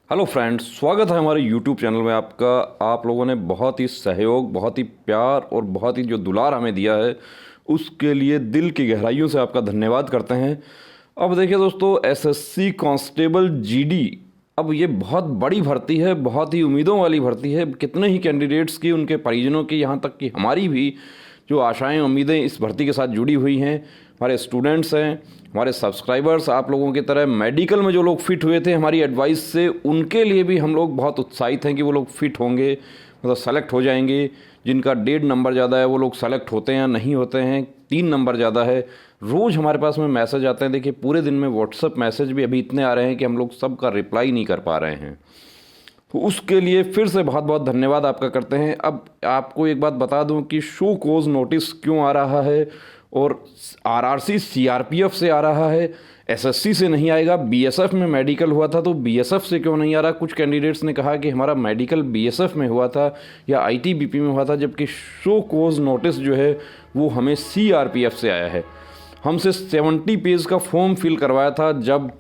Hello friends, स्वागत है हमारे यूट्यूब चैनल में आपका। आप लोगों ने बहुत ही सहयोग, बहुत ही प्यार और बहुत ही जो दुलार हमें दिया है उसके लिए दिल की गहराइयों से आपका धन्यवाद करते हैं। अब देखिए दोस्तों, एसएससी कांस्टेबल जीडी, अब ये बहुत बड़ी भर्ती है, बहुत ही उम्मीदों वाली भर्ती है। कितने ही कैंडिडेट्स की, उनके परिजनों की, यहाँ तक कि हमारी भी जो आशाएं उम्मीदें इस भर्ती के साथ जुड़ी हुई हैं। हमारे स्टूडेंट्स हैं, हमारे सब्सक्राइबर्स, आप लोगों की तरह मेडिकल में जो लोग फिट हुए थे हमारी एडवाइस से, उनके लिए भी हम लोग बहुत उत्साहित हैं कि वो लोग फिट होंगे, मतलब सेलेक्ट हो जाएंगे। जिनका 1.5 नंबर ज़्यादा है वो लोग सेलेक्ट होते हैं या नहीं होते हैं, 3 नंबर ज़्यादा है। रोज़ हमारे पास में मैसेज आते हैं। देखिए, पूरे दिन में व्हाट्सअप मैसेज भी अभी इतने आ रहे हैं कि हम लोग सबका रिप्लाई नहीं कर पा रहे हैं। तो उसके लिए फिर से बहुत बहुत धन्यवाद आपका करते हैं। अब आपको एक बात बता दूं कि शो कोज नोटिस क्यों आ रहा है, और आरआरसी सीआरपीएफ से आ रहा है, एसएससी से नहीं आएगा। बीएसएफ में मेडिकल हुआ था तो बीएसएफ से क्यों नहीं आ रहा। कुछ कैंडिडेट्स ने कहा कि हमारा मेडिकल बीएसएफ में हुआ था या आईटीबीपी में हुआ था, जबकि शो कोज नोटिस जो है वो हमें सीआरपीएफ से आया है। हमसे 70 पेज का फॉर्म फिल करवाया था जब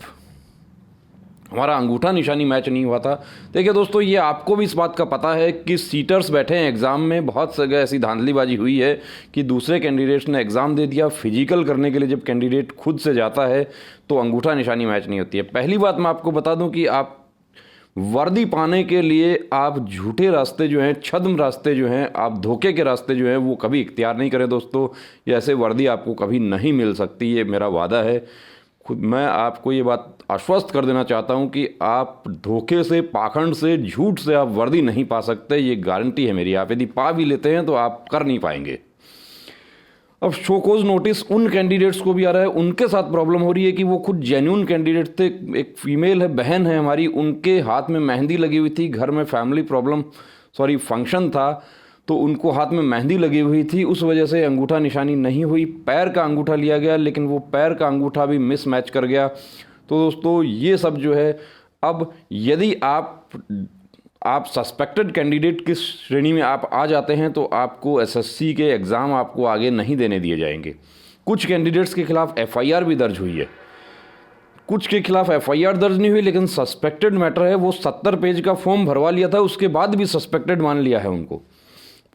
हमारा अंगूठा निशानी मैच नहीं हुआ था। देखिए दोस्तों, ये आपको भी इस बात का पता है कि सीटर्स बैठे हैं एग्ज़ाम में, बहुत जगह ऐसी धांधलीबाजी हुई है कि दूसरे कैंडिडेट्स ने एग्ज़ाम दे दिया। फिजिकल करने के लिए जब कैंडिडेट खुद से जाता है तो अंगूठा निशानी मैच नहीं होती है। पहली बात मैं आपको बता दूं कि आप वर्दी पाने के लिए आप झूठे रास्ते जो हैं, छद्म रास्ते जो हैं, आप धोखे के रास्ते जो हैं वो कभी इख्तियार नहीं करें दोस्तों। ये ऐसे वर्दी आपको कभी नहीं मिल सकती, ये मेरा वादा है। खुद मैं आपको ये बात आश्वस्त कर देना चाहता हूँ कि आप धोखे से, पाखंड से, झूठ से आप वर्दी नहीं पा सकते। ये गारंटी है मेरी। आप यदि पा भी लेते हैं तो आप कर नहीं पाएंगे। अब शोकोज नोटिस उन कैंडिडेट्स को भी आ रहा है, उनके साथ प्रॉब्लम हो रही है कि वो खुद जेन्यून कैंडिडेट थे। एक फीमेल है, बहन है हमारी, उनके हाथ में मेहंदी लगी हुई थी। घर में फैमिली प्रॉब्लम, फंक्शन था, तो उनको हाथ में मेहंदी लगी हुई थी, उस वजह से अंगूठा निशानी नहीं हुई। पैर का अंगूठा लिया गया, लेकिन वो पैर का अंगूठा भी मिस मैच कर गया। तो दोस्तों, ये सब जो है, अब यदि आप सस्पेक्टेड कैंडिडेट की श्रेणी में आप आ जाते हैं तो आपको एसएससी के एग्ज़ाम आपको आगे नहीं देने दिए जाएंगे। कुछ कैंडिडेट्स के खिलाफ एफआईआर भी दर्ज हुई है, कुछ के खिलाफ एफआईआर दर्ज नहीं हुई, लेकिन सस्पेक्टेड मैटर है। वो 70 पेज का फॉर्म भरवा लिया था, उसके बाद भी सस्पेक्टेड मान लिया है उनको।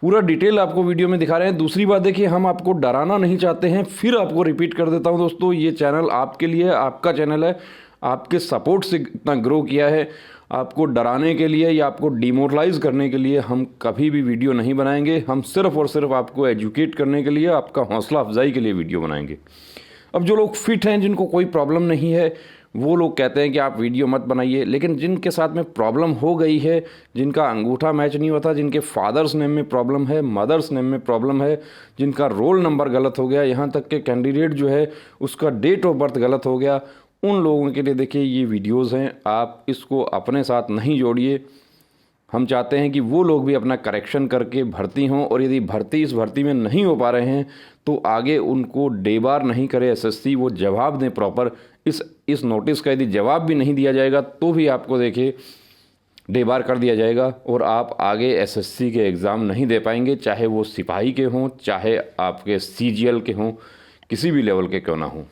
पूरा डिटेल आपको वीडियो में दिखा रहे हैं। दूसरी बात देखिए, हम आपको डराना नहीं चाहते हैं। फिर आपको रिपीट कर देता हूं दोस्तों, ये चैनल आपके लिए, आपका चैनल है। आपके सपोर्ट से इतना ग्रो किया है। आपको डराने के लिए या आपको डिमोरलाइज करने के लिए हम कभी भी वीडियो नहीं बनाएंगे। हम सिर्फ और सिर्फ आपको एजुकेट करने के लिए, आपका हौसला अफजाई के लिए वीडियो बनाएंगे। अब जो लोग फिट हैं, जिनको कोई प्रॉब्लम नहीं है, वो लोग कहते हैं कि आप वीडियो मत बनाइए। लेकिन जिनके साथ में प्रॉब्लम हो गई है, जिनका अंगूठा मैच नहीं होता, जिनके फादर्स नेम में प्रॉब्लम है, मदर्स नेम में प्रॉब्लम है, जिनका रोल नंबर गलत हो गया, यहाँ तक कि कैंडिडेट जो है उसका डेट ऑफ बर्थ गलत हो गया, उन लोगों के लिए देखिए ये वीडियोज़ हैं। आप इसको अपने साथ नहीं जोड़िए। हम चाहते हैं कि वो लोग भी अपना करेक्शन करके भर्ती हों, और यदि इस भर्ती में नहीं हो पा रहे हैं तो आगे उनको डेबार नहीं करे एसएससी, वो जवाब दें प्रॉपर। इस नोटिस का यदि जवाब भी नहीं दिया जाएगा तो भी आपको देखिए डेबार कर दिया जाएगा, और आप आगे एसएससी के एग्ज़ाम नहीं दे पाएंगे, चाहे वो सिपाही के हों, चाहे आपके सीजीएल के हों, किसी भी लेवल के क्यों ना हों।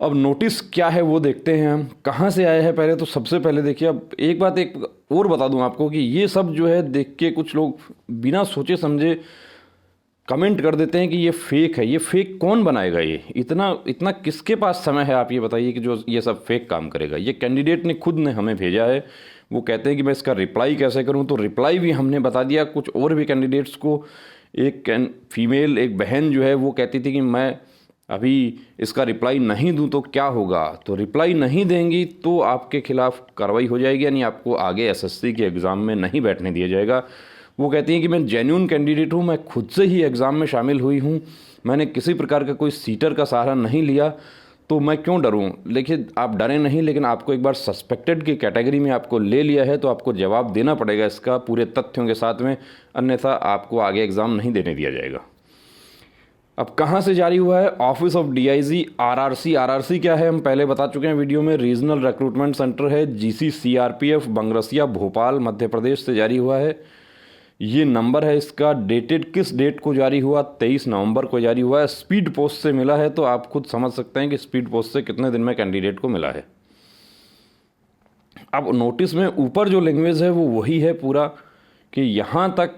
अब नोटिस क्या है वो देखते हैं हम, कहाँ से आया है। पहले तो सबसे पहले देखिए, अब एक बात एक और बता दूं आपको कि ये सब जो है देख के कुछ लोग बिना सोचे समझे कमेंट कर देते हैं कि ये फेक है। ये फेक कौन बनाएगा? ये इतना किसके पास समय है, आप ये बताइए, कि जो ये सब फेक काम करेगा। ये कैंडिडेट ने खुद ने हमें भेजा है। वो कहते हैं कि मैं इसका रिप्लाई कैसे करूँ, तो रिप्लाई भी हमने बता दिया। कुछ और भी कैंडिडेट्स को, एक फीमेल, एक बहन जो है वो कहती थी कि मैं अभी इसका रिप्लाई नहीं दूं तो क्या होगा। तो रिप्लाई नहीं देंगी तो आपके खिलाफ कार्रवाई हो जाएगी, यानी आपको आगे एसएससी के एग्ज़ाम में नहीं बैठने दिया जाएगा। वो कहती हैं कि मैं जेन्यून कैंडिडेट हूं, मैं खुद से ही एग्ज़ाम में शामिल हुई हूं, मैंने किसी प्रकार का कोई सीटर का सहारा नहीं लिया, तो मैं क्यों डरूं। लेकिन आप डरें नहीं, लेकिन आपको एक बार सस्पेक्टेड की कैटेगरी में आपको ले लिया है तो आपको जवाब देना पड़ेगा इसका पूरे तथ्यों के साथ में, अन्यथा आपको आगे एग्ज़ाम नहीं देने दिया जाएगा। अब कहाँ से जारी हुआ है? Office of DIG RRC. RRC क्या है हम पहले बता चुके हैं वीडियो में। रीजनल रिक्रूटमेंट सेंटर है, जीसी सीआरपीएफ बंगरसिया भोपाल मध्य प्रदेश से जारी हुआ है। ये नंबर है इसका। डेटेड किस डेट को जारी हुआ? 23 नवंबर को जारी हुआ है। स्पीड पोस्ट से मिला है, तो आप खुद समझ सकते हैं कि स्पीड पोस्ट से कितने दिन में कैंडिडेट को मिला है। अब नोटिस में ऊपर जो लैंग्वेज है वो वही है पूरा, कि यहाँ तक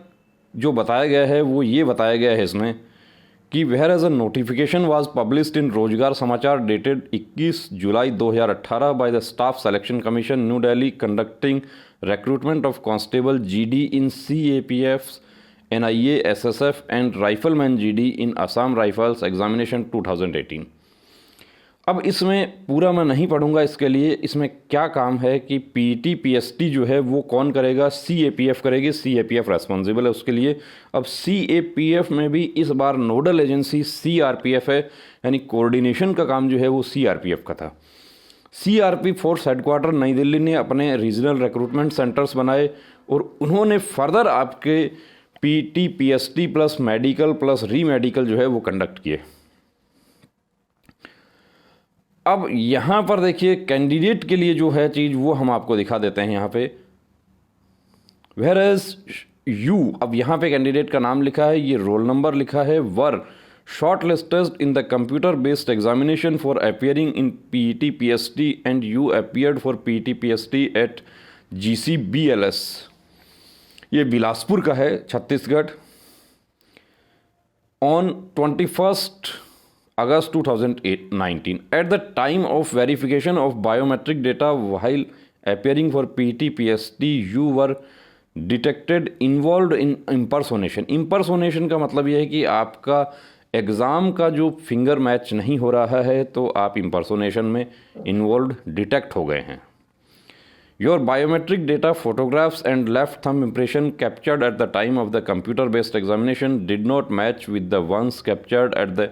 जो बताया गया है वो ये बताया गया है इसमें कि whereas a notification was published in Rozgar Samachar dated 21 July 2018 by the Staff Selection Commission New Delhi conducting recruitment of constable GD in CAPF, NIA, SSF and rifleman GD in Assam Rifles examination 2018। अब इसमें पूरा मैं नहीं पढ़ूंगा, इसके लिए इसमें क्या काम है कि PET PST जो है वो कौन करेगा, CAPF करेगी, CAPF रेस्पॉन्सिबल है उसके लिए। अब CAPF में भी इस बार नोडल एजेंसी CRPF है, यानी कोऑर्डिनेशन का काम जो है वो CRPF का था। CRP फोर्स हेडक्वार्टर नई दिल्ली ने अपने रीजनल रिक्रूटमेंट सेंटर्स बनाए और उन्होंने फर्दर आपके PET PST plus medical plus री मेडिकल जो है वो कंडक्ट किए। अब यहाँ पर देखिए कैंडिडेट के लिए जो है चीज़ वो हम आपको दिखा देते हैं यहाँ पे। वेयर एज यू, अब यहाँ पे कैंडिडेट का नाम लिखा है, ये रोल नंबर लिखा है, were shortlisted in the computer based examination for appearing in PET PST and you appeared for PET PST at GCBLS, ये बिलासपुर का है, Chhattisgarh, on 21 August 2019 at the time of verification of biometric data while appearing for PET PST you were detected involved in impersonation। impersonation का मतलब यह है कि आपका exam का जो फिंगर मैच नहीं हो रहा है तो आप impersonation में इन्वॉल्व डिटेक्ट हो गए हैं। Your biometric data, photographs and left thumb impression captured at the time of the computer based examination did not match with the ones captured at the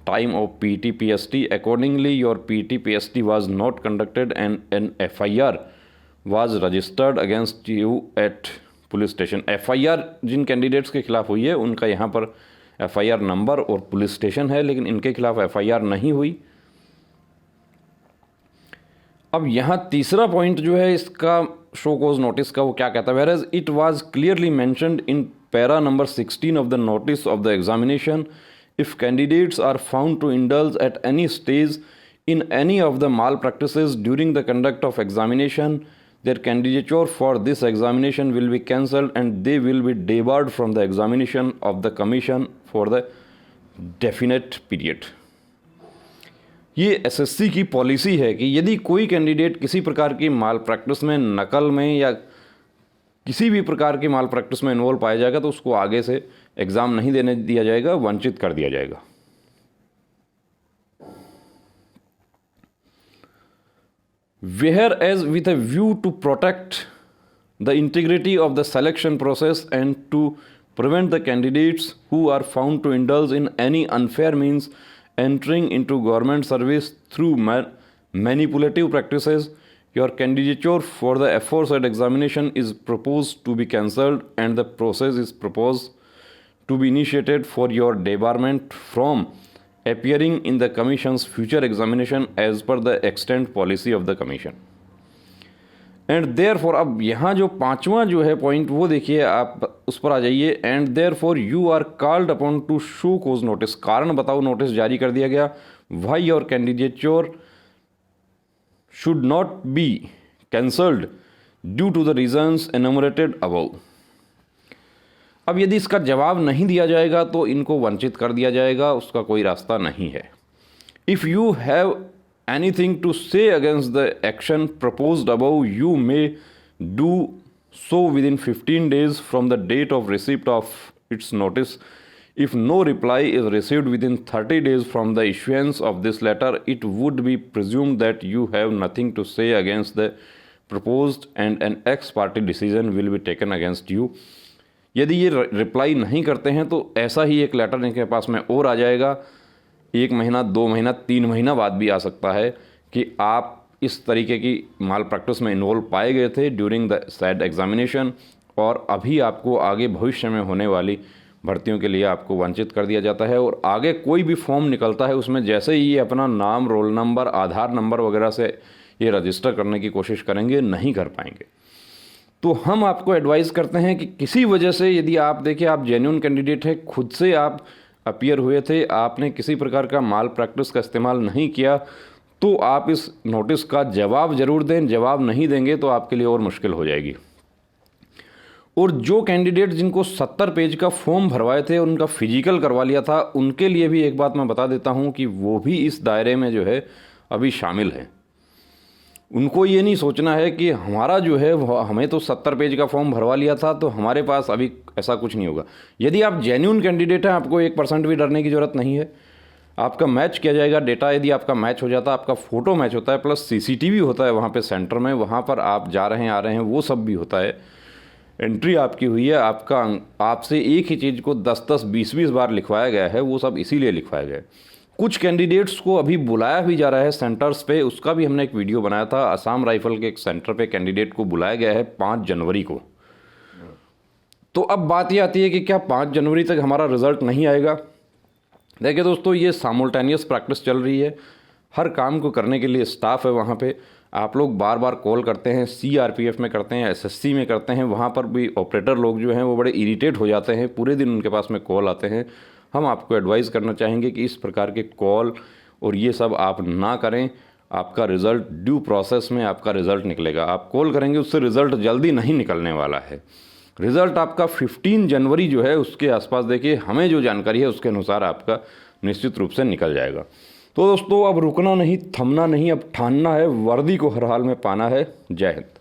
time of PET PST. Accordingly, your PET PST was not conducted and an FIR was registered against you at police station. FIR जिन candidates के खिलाफ हुई है उनका यहाँ पर FIR number और police station है, लेकिन इनके खिलाफ FIR नहीं हुई। अब यहाँ तीसरा पॉइंट जो है इसका शो कोज नोटिस का, वो क्या कहता है, whereas it was clearly mentioned in para number 16 of the notice of the examination, if candidates are found to indulge at any stage in any of the malpractices during the conduct of examination, their candidature for this examination will be cancelled and they will be debarred from the examination of the commission for the definite period। ये SSC की policy है कि यदि कोई candidate किसी प्रकार की माल practice में, नकल में या किसी भी प्रकार की माल प्रैक्टिस में इन्वॉल्व पाया जाएगा तो उसको आगे से एग्ज़ाम नहीं देने दिया जाएगा, वंचित कर दिया जाएगा। Whereas with a view to protect the integrity of the selection process and to prevent the candidates who are found to indulge in any unfair means entering into government service through manipulative practices, your candidature for the aforesaid examination is proposed to be cancelled and the process is proposed to be initiated for your debarment from appearing in the commission's future examination as per the extant policy of the commission। and therefore, अब यहाँ जो पांचवा जो है point वो देखिए, आप उस पर आ जाइए। and therefore you are called upon to show cause notice, कारण बताओ नोटिस जारी कर दिया गया, why your candidature should not be cancelled due to the reasons enumerated above। अब यदि इसका जवाब नहीं दिया जाएगा तो इनको वंचित कर दिया जाएगा, उसका कोई रास्ता नहीं है। If you have anything to say against the action proposed above you may do so within 15 days from the date of receipt of its notice. If no reply is received within 30 days from the issuance of this letter, it would be presumed that you have nothing to say against the proposed and an ex parte decision will be taken against you। यदि ये reply नहीं करते हैं तो ऐसा ही एक letter इनके पास में और आ जाएगा, 1 महीना 2 महीना 3 महीना बाद भी आ सकता है, कि आप इस तरीके की माल प्रैक्टिस में इन्वॉल्व पाए गए थे ड्यूरिंग द सैड एग्जामिनेशन, और अभी आपको आगे भविष्य में होने वाली भर्तियों के लिए आपको वंचित कर दिया जाता है। और आगे कोई भी फॉर्म निकलता है उसमें जैसे ही ये अपना नाम, रोल नंबर, आधार नंबर वगैरह से ये रजिस्टर करने की कोशिश करेंगे, नहीं कर पाएंगे। तो हम आपको एडवाइस करते हैं कि किसी वजह से, यदि आप देखिए आप जेन्युइन कैंडिडेट हैं, खुद से आप अपीयर हुए थे, आपने किसी प्रकार का माल प्रैक्टिस का इस्तेमाल नहीं किया, तो आप इस नोटिस का जवाब ज़रूर दें। जवाब नहीं देंगे तो आपके लिए और मुश्किल हो जाएगी। और जो कैंडिडेट जिनको 70 पेज का फॉर्म भरवाए थे, उनका फिजिकल करवा लिया था, उनके लिए भी एक बात मैं बता देता हूं कि वो भी इस दायरे में जो है अभी शामिल हैं। उनको ये नहीं सोचना है कि हमारा जो है हमें तो 70 पेज का फॉर्म भरवा लिया था तो हमारे पास अभी ऐसा कुछ नहीं होगा। यदि आप जेन्युइन कैंडिडेट हैं, आपको 1% भी डरने की ज़रूरत नहीं है। आपका मैच किया जाएगा डेटा। यदि आपका मैच हो जाता है, आपका फ़ोटो मैच होता है, प्लस सीसीटीवी होता है वहाँ पे सेंटर में, वहाँ पर आप जा रहे हैं आ रहे हैं वो सब भी होता है। एंट्री आपकी हुई है, आपसे एक ही चीज़ को 10-10 20-20 बार लिखवाया गया है, वो सब इसीलिए लिखवाया गया है। कुछ कैंडिडेट्स को अभी बुलाया भी जा रहा है सेंटर्स पे, उसका भी हमने एक वीडियो बनाया था। असम राइफल के एक सेंटर पे कैंडिडेट को बुलाया गया है 5 जनवरी को। तो अब बात ये आती है कि क्या 5 जनवरी तक हमारा रिजल्ट नहीं आएगा? देखिए दोस्तों, ये साइमल्टेनियस प्रैक्टिस चल रही है। हर काम को करने के लिए स्टाफ है वहाँ पे। आप लोग बार बार कॉल करते हैं, सीआरपीएफ में करते हैं, एसएससी में करते हैं, वहाँ पर भी ऑपरेटर लोग जो हैं वो बड़े इरिटेट हो जाते हैं, पूरे दिन उनके पास में कॉल आते हैं। हम आपको एडवाइस करना चाहेंगे कि इस प्रकार के कॉल और ये सब आप ना करें। आपका रिज़ल्ट ड्यू प्रोसेस में आपका रिज़ल्ट निकलेगा। आप कॉल करेंगे उससे रिज़ल्ट जल्दी नहीं निकलने वाला है। रिज़ल्ट आपका 15 जनवरी जो है उसके आसपास, देखिए हमें जो जानकारी है उसके अनुसार आपका निश्चित रूप से निकल जाएगा। तो दोस्तों, अब रुकना नहीं, थमना नहीं, अब ठानना है, वर्दी को हर हाल में पाना है। जय हिंद।